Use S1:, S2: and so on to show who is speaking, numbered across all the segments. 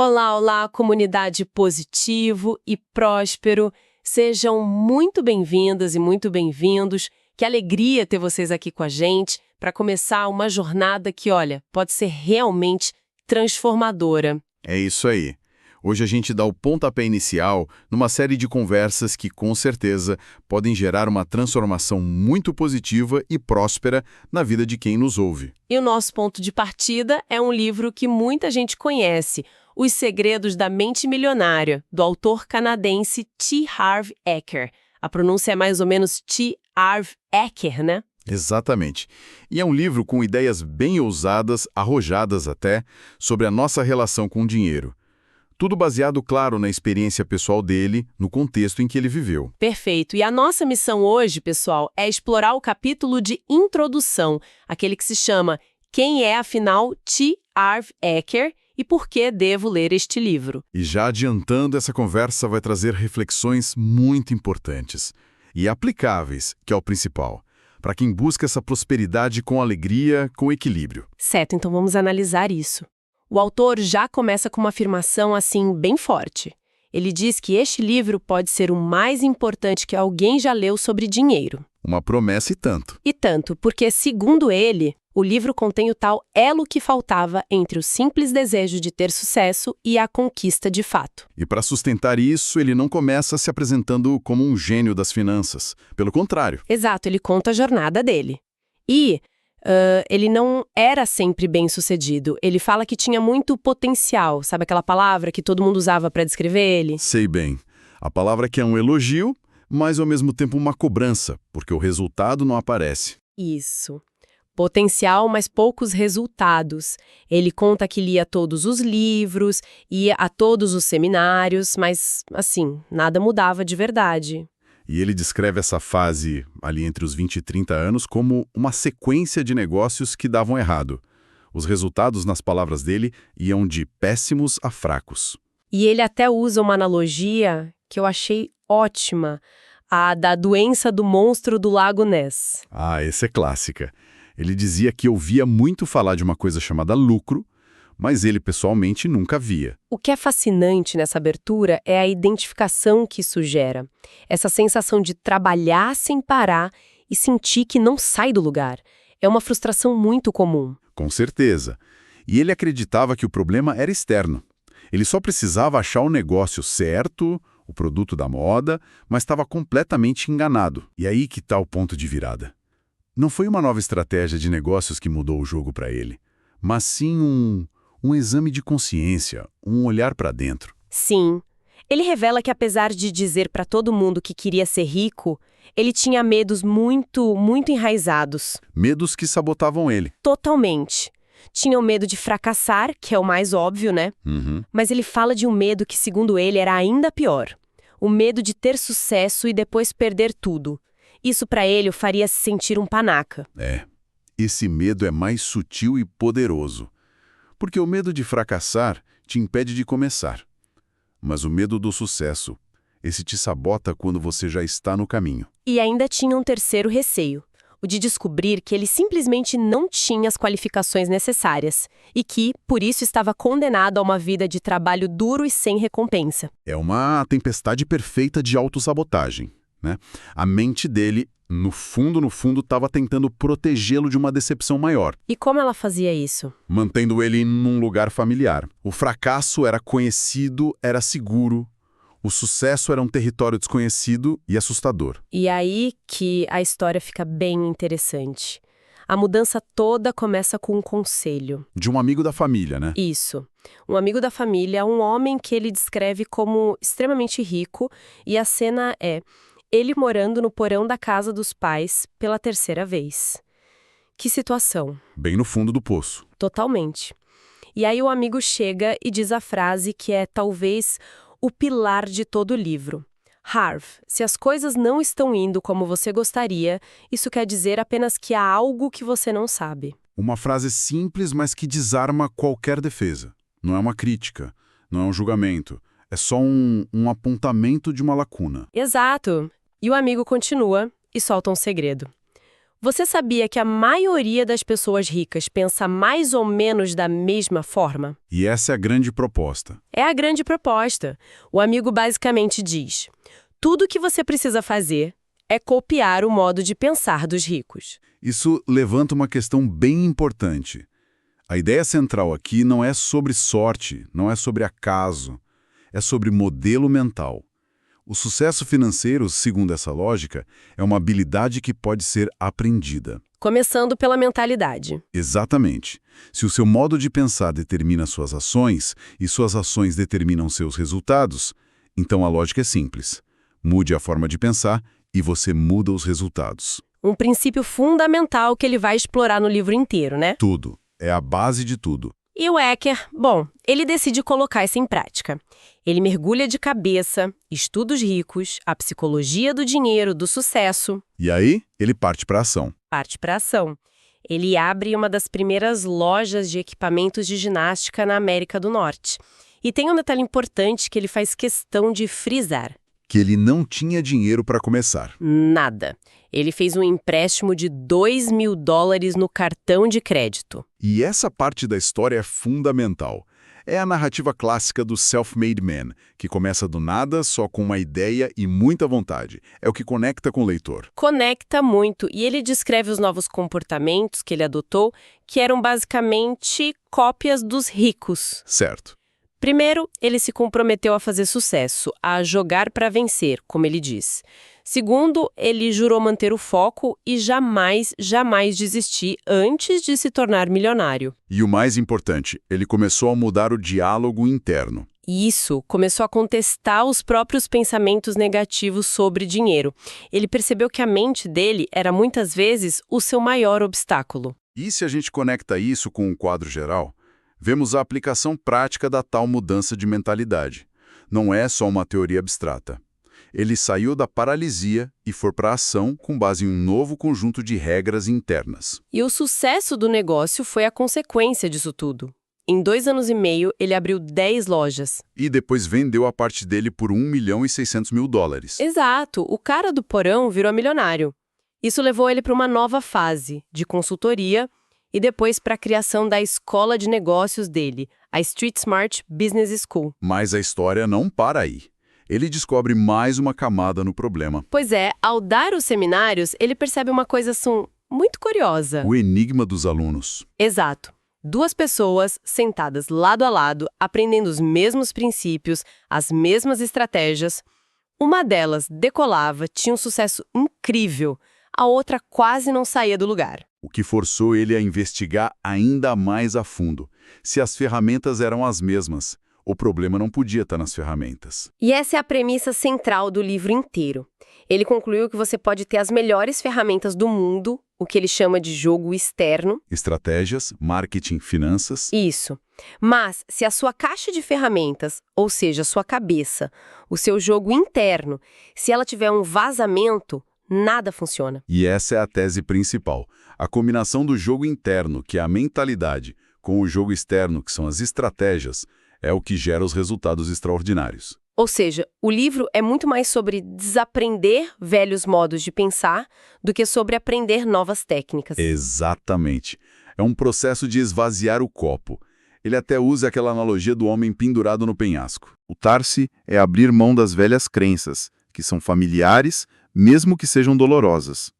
S1: Olá, olá, comunidade positivo e próspero. Sejam muito bem-vindas e muito bem-vindos. Que alegria ter vocês aqui com a gente para começar uma jornada que, olha, pode ser realmente transformadora.
S2: É isso aí. Hoje a gente dá o pontapé inicial numa série de conversas que, com certeza, podem gerar uma transformação muito positiva e próspera na vida de quem nos ouve.
S1: E o nosso ponto de partida é um livro que muita gente conhece, Os Segredos da Mente Milionária, do autor canadense T. Harv Eker. A pronúncia é mais ou menos T. Harv Eker, né?
S2: Exatamente. E é um livro com ideias bem ousadas, arrojadas até, sobre a nossa relação com o dinheiro. Tudo baseado, claro, na experiência pessoal dele, no contexto em que ele viveu.
S1: Perfeito. E a nossa missão hoje, pessoal, é explorar o capítulo de introdução, aquele que se chama Quem é, afinal, T. Harv Eker e por que devo ler este livro?
S2: E já adiantando, essa conversa vai trazer reflexões muito importantes e aplicáveis, que é o principal, para quem busca essa prosperidade com alegria, com equilíbrio.
S1: Certo, então vamos analisar isso. O autor já começa com uma afirmação assim bem forte. Ele diz que este livro pode ser o mais importante que alguém já leu sobre dinheiro.
S2: Uma promessa e tanto.
S1: E tanto, porque, segundo ele, o livro contém o tal elo que faltava entre o simples desejo de ter sucesso e a conquista de fato.
S2: E para sustentar isso, ele não começa se apresentando como um gênio das finanças. Pelo contrário.
S1: Exato, ele conta a jornada dele. E ele não era sempre bem-sucedido. Ele fala que tinha muito potencial. Sabe aquela palavra que todo mundo usava para descrever ele?
S2: Sei bem. A palavra que é um elogio, mas ao mesmo tempo uma cobrança, porque o resultado não aparece.
S1: Isso. Potencial, mas poucos resultados. Ele conta que lia todos os livros, ia a todos os seminários, mas, assim, nada mudava de verdade.
S2: E ele descreve essa fase, ali entre os 20 e 30 anos, como uma sequência de negócios que davam errado. Os resultados, nas palavras dele, iam de péssimos a fracos.
S1: E ele até usa uma analogia que eu achei ótima, a da doença do monstro do Lago Ness.
S2: Ah, essa é clássica. Ele dizia que ouvia muito falar de uma coisa chamada lucro, mas ele pessoalmente nunca via.
S1: O que é fascinante nessa abertura é a identificação que isso gera. Essa sensação de trabalhar sem parar e sentir que não sai do lugar. É uma frustração muito comum.
S2: Com certeza. E ele acreditava que o problema era externo. Ele só precisava achar o negócio certo, o produto da moda, mas estava completamente enganado. E aí que está o ponto de virada. Não foi uma nova estratégia de negócios que mudou o jogo para ele, mas sim um exame de consciência, um olhar para dentro.
S1: Sim. Ele revela que apesar de dizer para todo mundo que queria ser rico, ele tinha medos muito, muito enraizados.
S2: Medos que sabotavam ele.
S1: Totalmente. Tinha o medo de fracassar, que é o mais óbvio, né?
S2: Uhum.
S1: Mas ele fala de um medo que, segundo ele, era ainda pior. O medo de ter sucesso e depois perder tudo. Isso para ele o faria se sentir um panaca.
S2: Esse medo é mais sutil e poderoso. Porque o medo de fracassar te impede de começar. Mas o medo do sucesso, esse te sabota quando você já está no caminho.
S1: E ainda tinha um terceiro receio, o de descobrir que ele simplesmente não tinha as qualificações necessárias e que, por isso, estava condenado a uma vida de trabalho duro e sem recompensa.
S2: É uma tempestade perfeita de autossabotagem, né? A mente dele, no fundo, estava tentando protegê-lo de uma decepção maior.
S1: E como ela fazia isso?
S2: Mantendo ele num lugar familiar. O fracasso era conhecido, era seguro. O sucesso era um território desconhecido e assustador.
S1: E aí que a história fica bem interessante. A mudança toda começa com um conselho.
S2: De um amigo da família, né?
S1: Isso. Um amigo da família, um homem que ele descreve como extremamente rico, e a cena é ele morando no porão da casa dos pais pela terceira vez. Que situação.
S2: Bem no fundo do poço.
S1: Totalmente. E aí o amigo chega e diz a frase que é talvez o pilar de todo o livro. Harv, se as coisas não estão indo como você gostaria, isso quer dizer apenas que há algo que você não sabe.
S2: Uma frase simples, mas que desarma qualquer defesa. Não é uma crítica, não é um julgamento. É só um apontamento de uma lacuna.
S1: Exato. E o amigo continua e solta um segredo. Você sabia que a maioria das pessoas ricas pensa mais ou menos da mesma forma?
S2: E essa é a grande proposta.
S1: É a grande proposta. O amigo basicamente diz: tudo o que você precisa fazer é copiar o modo de pensar dos ricos.
S2: Isso levanta uma questão bem importante. A ideia central aqui não é sobre sorte, não é sobre acaso, é sobre modelo mental. O sucesso financeiro, segundo essa lógica, é uma habilidade que pode ser aprendida.
S1: Começando pela mentalidade.
S2: Exatamente. Se o seu modo de pensar determina suas ações e suas ações determinam seus resultados, então a lógica é simples. Mude a forma de pensar e você muda os resultados.
S1: Um princípio fundamental que ele vai explorar no livro inteiro, né?
S2: Tudo. É a base de tudo.
S1: E o Eker, bom, ele decide colocar isso em prática. Ele mergulha de cabeça, estuda os ricos, a psicologia do dinheiro, do sucesso.
S2: E aí, ele parte para a ação.
S1: Parte para ação. Ele abre uma das primeiras lojas de equipamentos de ginástica na América do Norte. E tem um detalhe importante que ele faz questão de frisar.
S2: Que ele não tinha dinheiro para começar.
S1: Nada. Ele fez um empréstimo de $2.000 no cartão de crédito.
S2: E essa parte da história é fundamental. É a narrativa clássica do self-made man, que começa do nada, só com uma ideia e muita vontade. É o que conecta com o leitor.
S1: Conecta muito, e ele descreve os novos comportamentos que ele adotou, que eram basicamente cópias dos ricos.
S2: Certo.
S1: Primeiro, ele se comprometeu a fazer sucesso, a jogar para vencer, como ele diz. Segundo, ele jurou manter o foco e jamais desistir antes de se tornar milionário.
S2: E o mais importante, ele começou a mudar o diálogo interno.
S1: Isso começou a contestar os próprios pensamentos negativos sobre dinheiro. Ele percebeu que a mente dele era muitas vezes o seu maior obstáculo.
S2: E se a gente conecta isso com um quadro geral, vemos a aplicação prática da tal mudança de mentalidade. Não é só uma teoria abstrata. Ele saiu da paralisia e foi para a ação com base em um novo conjunto de regras internas.
S1: E o sucesso do negócio foi a consequência disso tudo. Em 2 anos e meio, ele abriu 10 lojas.
S2: E depois vendeu a parte dele por $1.600.000.
S1: Exato, o cara do porão virou milionário. Isso levou ele para uma nova fase de consultoria e depois para a criação da escola de negócios dele, a Street Smart Business School.
S2: Mas a história não para aí. Ele descobre mais uma camada no problema.
S1: Pois é, ao dar os seminários, ele percebe uma coisa muito curiosa.
S2: O enigma dos alunos.
S1: Exato. 2 pessoas sentadas lado a lado, aprendendo os mesmos princípios, as mesmas estratégias. Uma delas decolava, tinha um sucesso incrível. A outra quase não saía do lugar.
S2: O que forçou ele a investigar ainda mais a fundo. Se as ferramentas eram as mesmas, o problema não podia estar nas ferramentas.
S1: E essa é a premissa central do livro inteiro. Ele concluiu que você pode ter as melhores ferramentas do mundo, o que ele chama de jogo externo.
S2: Estratégias, marketing, finanças.
S1: Isso. Mas, se a sua caixa de ferramentas, ou seja, a sua cabeça, o seu jogo interno, se ela tiver um vazamento, nada funciona.
S2: E essa é a tese principal. A combinação do jogo interno, que é a mentalidade, com o jogo externo, que são as estratégias, é o que gera os resultados extraordinários.
S1: Ou seja, o livro é muito mais sobre desaprender velhos modos de pensar do que sobre aprender novas técnicas.
S2: Exatamente. É um processo de esvaziar o copo. Ele até usa aquela analogia do homem pendurado no penhasco. O Tarsi é abrir mão das velhas crenças, que são familiares, mesmo que sejam dolorosas.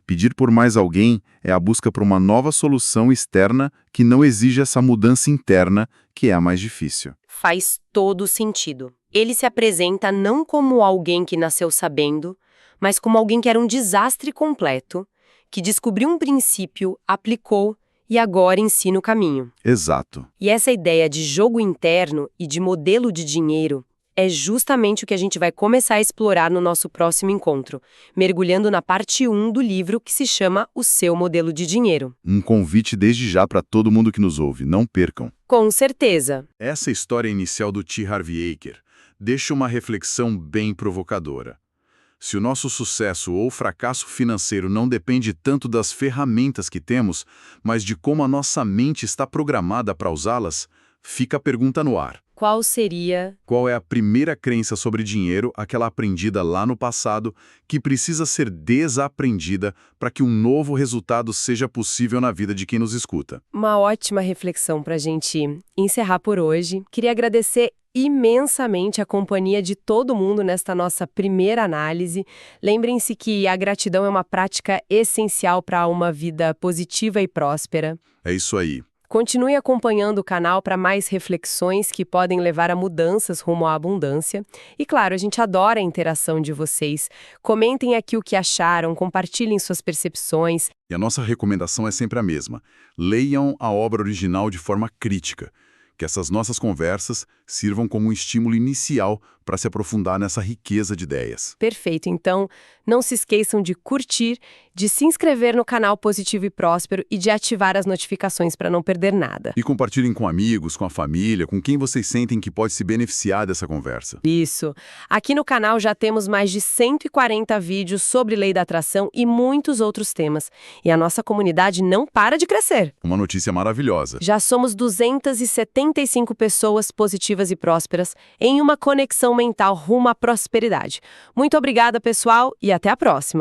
S2: Pedir por mais alguém é a busca por uma nova solução externa que não exige essa mudança interna, que é a mais difícil.
S1: Faz todo sentido. Ele se apresenta não como alguém que nasceu sabendo, mas como alguém que era um desastre completo, que descobriu um princípio, aplicou e agora ensina o caminho.
S2: Exato.
S1: E essa ideia de jogo interno e de modelo de dinheiro é justamente o que a gente vai começar a explorar no nosso próximo encontro, mergulhando na parte 1 do livro que se chama O Seu Modelo de Dinheiro.
S2: Um convite desde já para todo mundo que nos ouve, não percam.
S1: Com certeza.
S2: Essa história inicial do T. Harv Eker deixa uma reflexão bem provocadora. Se o nosso sucesso ou fracasso financeiro não depende tanto das ferramentas que temos, mas de como a nossa mente está programada para usá-las, fica a pergunta no ar.
S1: Qual seria?
S2: Qual é a primeira crença sobre dinheiro, aquela aprendida lá no passado, que precisa ser desaprendida para que um novo resultado seja possível na vida de quem nos escuta?
S1: Uma ótima reflexão para a gente encerrar por hoje. Queria agradecer imensamente a companhia de todo mundo nesta nossa primeira análise. Lembrem-se que a gratidão é uma prática essencial para uma vida positiva e próspera.
S2: É isso aí.
S1: Continue acompanhando o canal para mais reflexões que podem levar a mudanças rumo à abundância. E claro, a gente adora a interação de vocês. Comentem aqui o que acharam, compartilhem suas percepções.
S2: E a nossa recomendação é sempre a mesma. Leiam a obra original de forma crítica. Que essas nossas conversas sirvam como um estímulo inicial para se aprofundar nessa riqueza de ideias.
S1: Perfeito. Então, não se esqueçam de curtir, de se inscrever no canal Positivo e Próspero e de ativar as notificações para não perder nada.
S2: E compartilhem com amigos, com a família, com quem vocês sentem que pode se beneficiar dessa conversa.
S1: Isso. Aqui no canal já temos mais de 140 vídeos sobre lei da atração e muitos outros temas. E a nossa comunidade não para de crescer.
S2: Uma notícia maravilhosa.
S1: Já somos 275 pessoas positivas e prósperas em uma conexão mental rumo à prosperidade. Muito obrigada, pessoal, e até a próxima!